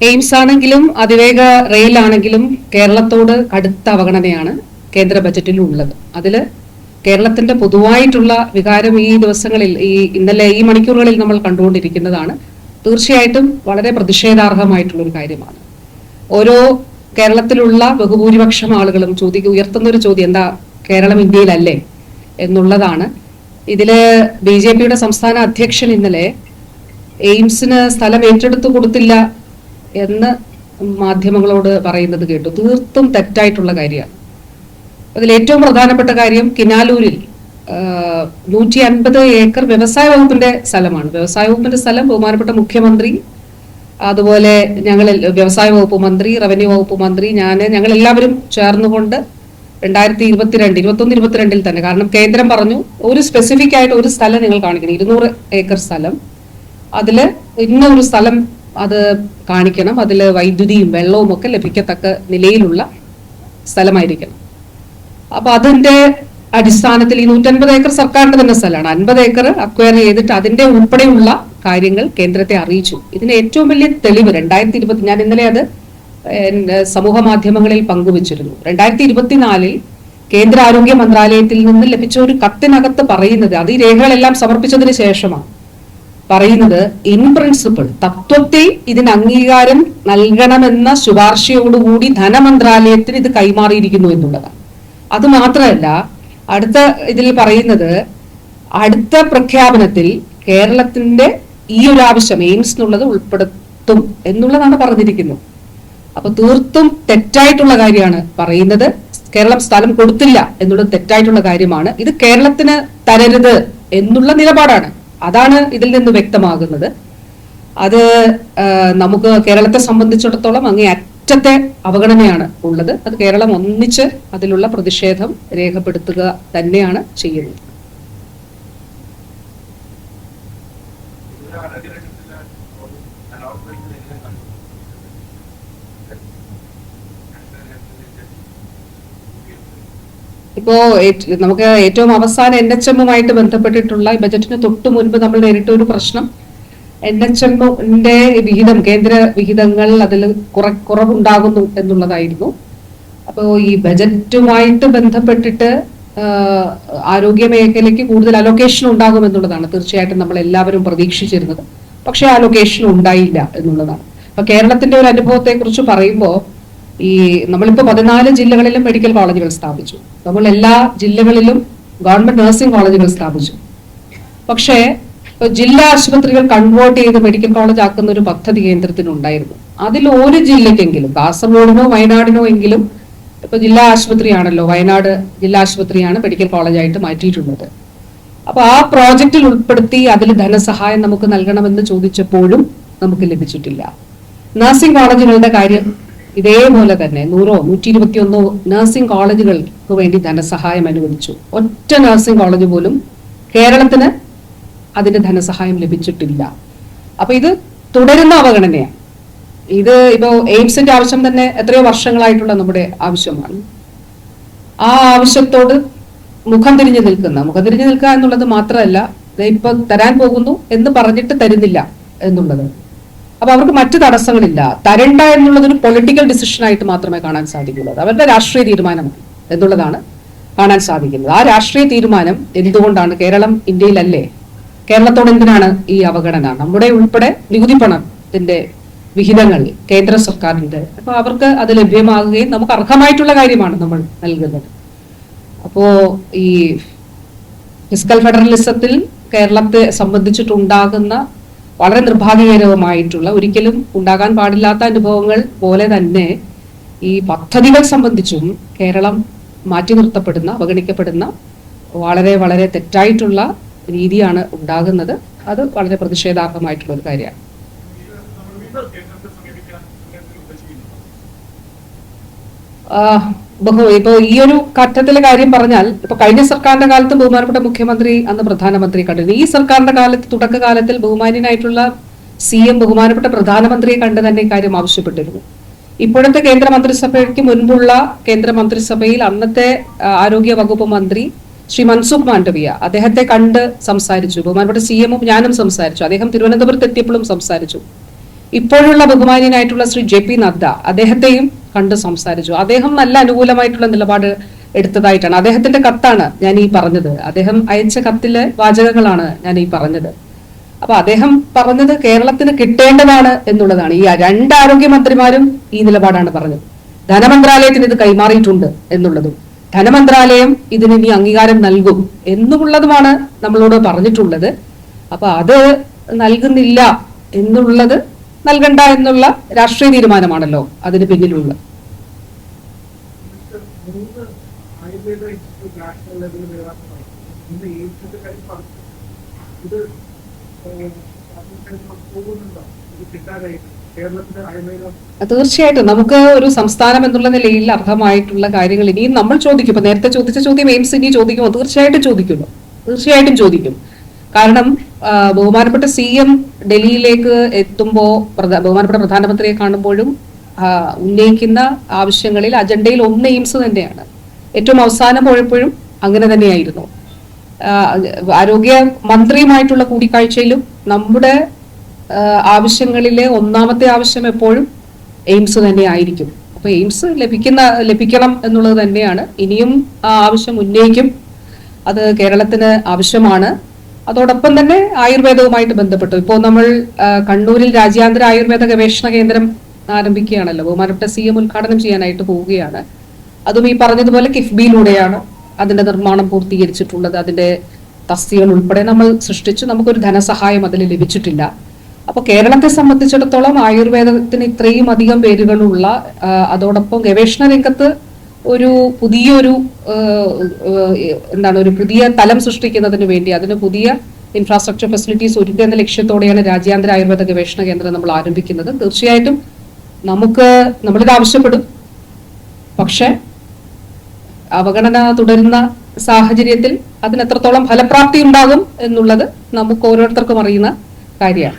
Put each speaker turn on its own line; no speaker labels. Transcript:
AIIMS ആണെങ്കിലും അതിവേഗ റെയിലാണെങ്കിലും കേരളത്തോട് കടുത്ത അവഗണനയാണ് കേന്ദ്ര ബജറ്റിൽ ഉള്ളത്. അതില് കേരളത്തിന്റെ പൊതുവായിട്ടുള്ള വികാരം ഈ ദിവസങ്ങളിൽ ഇന്നലെ ഈ മണിക്കൂറുകളിൽ നമ്മൾ കണ്ടുകൊണ്ടിരിക്കുന്നതാണ്. തീർച്ചയായിട്ടും വളരെ പ്രതിഷേധാർഹമായിട്ടുള്ള ഒരു കാര്യമാണ്. ഓരോ കേരളത്തിലുള്ള ബഹുഭൂരിപക്ഷം ആളുകളും ഉയർത്തുന്ന ഒരു ചോദ്യം എന്താ, കേരളം ഇന്ത്യയിലല്ലേ എന്നുള്ളതാണ്. ഇതില് BJP സംസ്ഥാന അധ്യക്ഷൻ ഇന്നലെ എയിംസിന് സ്ഥലം ഏറ്റെടുത്തു കൊടുത്തില്ല എന്ന് മാധ്യമങ്ങളോട് പറയുന്നത് കേട്ടു. തീർത്തും തെറ്റായിട്ടുള്ള കാര്യമാണ്. അതിൽ ഏറ്റവും പ്രധാനപ്പെട്ട കാര്യം കിനാലൂരിൽ 150 ഏക്കർ വ്യവസായ വകുപ്പിന്റെ സ്ഥലമാണ്. വ്യവസായ വകുപ്പിന്റെ സ്ഥലം ബഹുമാനപ്പെട്ട മുഖ്യമന്ത്രി, അതുപോലെ വ്യവസായ വകുപ്പ് മന്ത്രി, റവന്യൂ വകുപ്പ് മന്ത്രി, ഞങ്ങൾ എല്ലാവരും ചേർന്നുകൊണ്ട് 2021-22 തന്നെ, കാരണം കേന്ദ്രം പറഞ്ഞു ഒരു സ്പെസിഫിക് ആയിട്ട് ഒരു സ്ഥലം നിങ്ങൾ കാണിക്കണം, 200 ഏക്കർ സ്ഥലം, അതില് ഇന്ന ഒരു സ്ഥലം അത് കാണിക്കണം, അതിൽ വൈദ്യുതിയും വെള്ളവും ഒക്കെ ലഭിക്കത്തക്ക നിലയിലുള്ള സ്ഥലമായിരിക്കണം. അപ്പൊ അതിന്റെ അടിസ്ഥാനത്തിൽ ഈ 150 ഏക്കർ സർക്കാരിന്റെ തന്നെ സ്ഥലമാണ്. 50 ഏക്കർ അക്വയർ ചെയ്തിട്ട് അതിന്റെ ഉൾപ്പെടെയുള്ള കാര്യങ്ങൾ കേന്ദ്രത്തെ അറിയിച്ചു. ഇതിന് ഏറ്റവും വലിയ തെളിവ് 2020, ഞാൻ ഇന്നലെ അത് സമൂഹ മാധ്യമങ്ങളിൽ പങ്കുവച്ചിരുന്നു. 2024 കേന്ദ്ര ആരോഗ്യ മന്ത്രാലയത്തിൽ നിന്ന് ലഭിച്ച ഒരു കത്തിനകത്ത് പറയുന്നത്, അത് ഈ രേഖകളെല്ലാം സമർപ്പിച്ചതിന് ശേഷമാണ് പറയുന്നത്, ഇൻ പ്രിൻസിപ്പിൾ തത്വത്തെ ഇതിന് അംഗീകാരം നൽകണമെന്ന ശുപാർശയോടുകൂടി ധനമന്ത്രാലയത്തിന് ഇത് കൈമാറിയിരിക്കുന്നു എന്നുള്ളതാണ്. അത് മാത്രമല്ല, അടുത്ത ഇതിൽ പറയുന്നത്, അടുത്ത പ്രഖ്യാപനത്തിൽ കേരളത്തിന്റെ ഈ ഒരു ആവശ്യം എയിംസ് എന്നുള്ളത് ഉൾപ്പെടുത്തും എന്നുള്ളതാണ് പറഞ്ഞിരിക്കുന്നത്. അപ്പൊ തീർത്തും തെറ്റായിട്ടുള്ള കാര്യമാണ് പറയുന്നത്. കേരളം സ്ഥലം കൊടുത്തില്ല എന്നുള്ളത് തെറ്റായിട്ടുള്ള കാര്യമാണ്. ഇത് കേരളത്തിന് തരരുത് എന്നുള്ള നിലപാടാണ്. അതാണ് ഇതിൽ നിന്ന് വ്യക്തമാകുന്നത്. അത് നമുക്ക് കേരളത്തെ സംബന്ധിച്ചിടത്തോളം അങ്ങേയറ്റത്തെ അവഗണനയാണ് ഉള്ളത്. അത് കേരളം ഒന്നിച്ച് അതിലുള്ള പ്രതിഷേധം രേഖപ്പെടുത്തുക തന്നെയാണ് ചെയ്യുന്നത്. ഇപ്പോ നമുക്ക് ഏറ്റവും അവസാനം NHM-ഉമായിട്ട് ബന്ധപ്പെട്ടിട്ടുള്ള ബജറ്റിന് തൊട്ടു മുൻപ് നമ്മൾ നേരിട്ട ഒരു പ്രശ്നം, NHM-ന്റെ വിഹിതം, കേന്ദ്ര വിഹിതങ്ങൾ അതിൽ കുറവുണ്ടാകുന്നു എന്നുള്ളതായിരുന്നു. അപ്പോൾ ഈ ബജറ്റുമായിട്ട് ബന്ധപ്പെട്ടിട്ട് ആരോഗ്യ മേഖലയ്ക്ക് കൂടുതൽ അലോക്കേഷൻ ഉണ്ടാകും എന്നുള്ളതാണ് തീർച്ചയായിട്ടും നമ്മൾ എല്ലാവരും പ്രതീക്ഷിച്ചിരുന്നത്. പക്ഷെ അലോക്കേഷൻ ഉണ്ടായില്ല എന്നുള്ളതാണ്. അപ്പൊ കേരളത്തിന്റെ ഒരു അനുഭവത്തെ കുറിച്ച് പറയുമ്പോൾ, നമ്മളിപ്പോ 14 ജില്ലകളിലും മെഡിക്കൽ കോളേജുകൾ സ്ഥാപിച്ചു. നമ്മൾ എല്ലാ ജില്ലകളിലും ഗവൺമെന്റ് നഴ്സിംഗ് കോളേജുകൾ സ്ഥാപിച്ചു. പക്ഷേ ജില്ലാ ആശുപത്രികൾ കൺവേർട്ട് ചെയ്ത് മെഡിക്കൽ കോളേജ് ആക്കുന്ന ഒരു പദ്ധതി കേന്ദ്രത്തിനുണ്ടായിരുന്നു. അതിൽ ഒരു ജില്ലക്കെങ്കിലും, കാസർഗോഡിനോ വയനാടിനോ എങ്കിലും, ഇപ്പൊ ജില്ലാ ആശുപത്രിയാണല്ലോ, വയനാട് ജില്ലാ ആശുപത്രിയാണ് മെഡിക്കൽ കോളേജായിട്ട് മാറ്റിയിട്ടുള്ളത്. അപ്പൊ ആ പ്രോജക്റ്റിൽ ഉൾപ്പെടുത്തി അതിൽ ധനസഹായം നമുക്ക് നൽകണമെന്ന് ചോദിച്ചപ്പോഴും നമുക്ക് ലഭിച്ചിട്ടില്ല. നഴ്സിംഗ് കോളേജുകളുടെ കാര്യം ഇതേപോലെ തന്നെ 100-121 നഴ്സിംഗ് കോളേജുകൾക്ക് വേണ്ടി ധനസഹായം അനുവദിച്ചു. ഒറ്റ നഴ്സിംഗ് കോളേജ് പോലും കേരളത്തിന് അതിന്റെ ധനസഹായം ലഭിച്ചിട്ടില്ല. അപ്പൊ ഇത് തുടരുന്ന അവഗണനയാണ്. ഇത് ഇപ്പോ എയിംസിന്റെ ആവശ്യം തന്നെ എത്രയോ വർഷങ്ങളായിട്ടുള്ള നമ്മുടെ ആവശ്യമാണ്. ആ ആവശ്യത്തോട് മുഖം തിരിഞ്ഞു നിൽക്കുക എന്നുള്ളത് മാത്രമല്ല, ഇപ്പൊ തരാൻ പോകുന്നു എന്ന് പറഞ്ഞിട്ട് തരുന്നില്ല എന്നുള്ളത്. അപ്പൊ അവർക്ക് മറ്റു തടസ്സങ്ങളില്ല. തരണ്ട എന്നുള്ളത് ഒരു പൊളിറ്റിക്കൽ ഡിസിഷൻ ആയിട്ട് മാത്രമേ കാണാൻ സാധിക്കുള്ളൂ. അവരുടെ രാഷ്ട്രീയ തീരുമാനമാണ് എന്നുള്ളതാണ് കാണാൻ സാധിക്കുന്നത്. ആ രാഷ്ട്രീയ തീരുമാനം എന്തുകൊണ്ടാണ്? കേരളം ഇന്ത്യയിലല്ലേ, കേരളത്തോട് എന്തിനാണ് ഈ അവഗണന? നമ്മുടെ ഉൾപ്പെടെ നികുതി പണത്തിന്റെ വിഹിതങ്ങൾ കേന്ദ്ര സർക്കാരിന്റെ, അപ്പൊ അവർക്ക് അത് ലഭ്യമാകുകയും നമുക്ക് അർഹമായിട്ടുള്ള കാര്യമാണ് നമ്മൾ നൽകുന്നത്. അപ്പോ ഈ ഫിസ്ക്കൽ ഫെഡറലിസത്തിൽ കേരളത്തെ സംബന്ധിച്ചിട്ടുണ്ടാകുന്ന വളരെ നിർഭാഗ്യകരമായിട്ടുള്ള, ഒരിക്കലും ഉണ്ടാകാൻ പാടില്ലാത്ത അനുഭവങ്ങൾ പോലെ തന്നെ ഈ പദ്ധതികൾ സംബന്ധിച്ചും കേരളം മാറ്റി നിർത്തപ്പെടുന്ന, അവഗണിക്കപ്പെടുന്ന വളരെ വളരെ തെറ്റായിട്ടുള്ള രീതിയാണ് ഉണ്ടാകുന്നത്. അത് വളരെ പ്രതിഷേധാർഹമായിട്ടുള്ള ഒരു കാര്യമാണ്. ഇപ്പൊ ഈ ഒരു ഘട്ടത്തിലെ കാര്യം പറഞ്ഞാൽ, ഇപ്പൊ കഴിഞ്ഞ സർക്കാരിന്റെ കാലത്ത് ബഹുമാനപ്പെട്ട മുഖ്യമന്ത്രി, അന്ന് പ്രധാനമന്ത്രിയെ കണ്ടിരുന്നു. ഈ സർക്കാരിന്റെ കാലത്ത്, തുടക്കകാലത്തിൽ ബഹുമാന്യനായിട്ടുള്ള CM ബഹുമാനപ്പെട്ട പ്രധാനമന്ത്രിയെ കണ്ട് തന്നെ ഇക്കാര്യം ആവശ്യപ്പെട്ടിരുന്നു. ഇപ്പോഴത്തെ കേന്ദ്ര മന്ത്രിസഭയ്ക്ക് മുൻപുള്ള കേന്ദ്ര മന്ത്രിസഭയിൽ അന്നത്തെ ആരോഗ്യ വകുപ്പ് മന്ത്രി ശ്രീ മൻസുഖ് മാണ്ഡവ്യ, അദ്ദേഹത്തെ കണ്ട് സംസാരിച്ചു. ബഹുമാനപ്പെട്ട CM-ഉം ഞാനും സംസാരിച്ചു. അദ്ദേഹം തിരുവനന്തപുരത്ത് എത്തിയപ്പോഴും സംസാരിച്ചു. ഇപ്പോഴുള്ള ബഹുമാനീയനായിട്ടുള്ള ശ്രീ JP നദ്ദ, അദ്ദേഹത്തെയും കണ്ട് സംസാരിച്ചു. അദ്ദേഹം നല്ല അനുകൂലമായിട്ടുള്ള നിലപാട് എടുത്തതായിട്ടാണ്, അദ്ദേഹത്തിന്റെ കത്താണ് ഞാൻ ഈ പറഞ്ഞത്, അദ്ദേഹം അയച്ച കത്തിലെ വാചകങ്ങളാണ് ഞാൻ ഈ പറഞ്ഞത്. അപ്പൊ അദ്ദേഹം പറഞ്ഞത് കേരളത്തിന് കിട്ടേണ്ടതാണ് എന്നുള്ളതാണ്. ഈ 2 ആരോഗ്യമന്ത്രിമാരും ഈ നിലപാടാണ് പറഞ്ഞത്. ധനമന്ത്രാലയത്തിന് ഇത് കൈമാറിയിട്ടുണ്ട് എന്നുള്ളതും ധനമന്ത്രാലയം ഇതിന് ഇനി അംഗീകാരം നൽകും എന്നുള്ളതുമാണ് നമ്മളോട് പറഞ്ഞിട്ടുള്ളത്. അപ്പൊ അത് നൽകുന്നില്ല എന്നുള്ളത് നൽകണ്ട എന്നുള്ള രാഷ്ട്രീയ തീരുമാനമാണല്ലോ അതിന് പിന്നിലുള്ളത്. തീർച്ചയായിട്ടും നമുക്ക് ഒരു സംസ്ഥാനം എന്നുള്ള നിലയിൽ അർഹമായിട്ടുള്ള കാര്യങ്ങൾ ഇനിയും നമ്മൾ ചോദിക്കും. ഇപ്പൊ നേരത്തെ ചോദിച്ച ചോദ്യം എയിംസ് ഇനി ചോദിക്കുമോ? തീർച്ചയായിട്ടും ചോദിക്കും. കാരണം ബഹുമാനപ്പെട്ട CM ഡൽഹിയിലേക്ക് എത്തുമ്പോൾ ബഹുമാനപ്പെട്ട പ്രധാനമന്ത്രിയെ കാണുമ്പോഴും ഉന്നയിക്കുന്ന ആവശ്യങ്ങളിൽ അജണ്ടയിൽ ഒന്ന് എയിംസ് തന്നെയാണ്. ഏറ്റവും അവസാനം പോയപ്പോഴും അങ്ങനെ തന്നെയായിരുന്നു. ആരോഗ്യ മന്ത്രിയുമായിട്ടുള്ള കൂടിക്കാഴ്ചയിലും നമ്മുടെ ആവശ്യങ്ങളിലെ ഒന്നാമത്തെ ആവശ്യം എപ്പോഴും എയിംസ് തന്നെ ആയിരിക്കും. അപ്പൊ എയിംസ് ലഭിക്കണം എന്നുള്ളത് തന്നെയാണ്. ഇനിയും ആ ആവശ്യം ഉന്നയിക്കും. അത് കേരളത്തിന് ആവശ്യമാണ്. അതോടൊപ്പം തന്നെ ആയുർവേദവുമായിട്ട് ബന്ധപ്പെട്ടു ഇപ്പോൾ നമ്മൾ കണ്ണൂരിൽ രാജ്യാന്തര ആയുർവേദ ഗവേഷണ കേന്ദ്രം ആരംഭിക്കുകയാണല്ലോ. ബഹുമാനപ്പെട്ട CM ഉദ്ഘാടനം ചെയ്യാനായിട്ട് പോവുകയാണ്. അതും ഈ പറഞ്ഞതുപോലെ കിഫ്ബിയിലൂടെയാണ് അതിന്റെ നിർമ്മാണം പൂർത്തീകരിച്ചിട്ടുള്ളത്. അതിന്റെ തസ്തികൾ ഉൾപ്പെടെ നമ്മൾ സൃഷ്ടിച്ചു. നമുക്കൊരു ധനസഹായം അതിൽ ലഭിച്ചിട്ടില്ല. അപ്പൊ കേരളത്തെ സംബന്ധിച്ചിടത്തോളം ആയുർവേദത്തിന് ഇത്രയും അധികം പേരുകളുള്ള, അതോടൊപ്പം ഗവേഷണ രംഗത്ത് ഒരു പുതിയൊരു ഒരു പുതിയ തലം സൃഷ്ടിക്കുന്നതിന് വേണ്ടി അതിന് പുതിയ ഇൻഫ്രാസ്ട്രക്ചർ ഫെസിലിറ്റീസ് ഒരുക്കുക എന്ന ലക്ഷ്യത്തോടെയാണ് രാജ്യാന്തര ആയുർവേദ ഗവേഷണ കേന്ദ്രം നമ്മൾ ആരംഭിക്കുന്നത്. തീർച്ചയായിട്ടും നമ്മളിത് ആവശ്യപ്പെടും. പക്ഷെ അവഗണന തുടരുന്ന സാഹചര്യത്തിൽ അതിന് എത്രത്തോളം ഫലപ്രാപ്തി ഉണ്ടാകും എന്നുള്ളത് നമുക്ക് ഓരോരുത്തർക്കും അറിയുന്ന കാര്യമാണ്.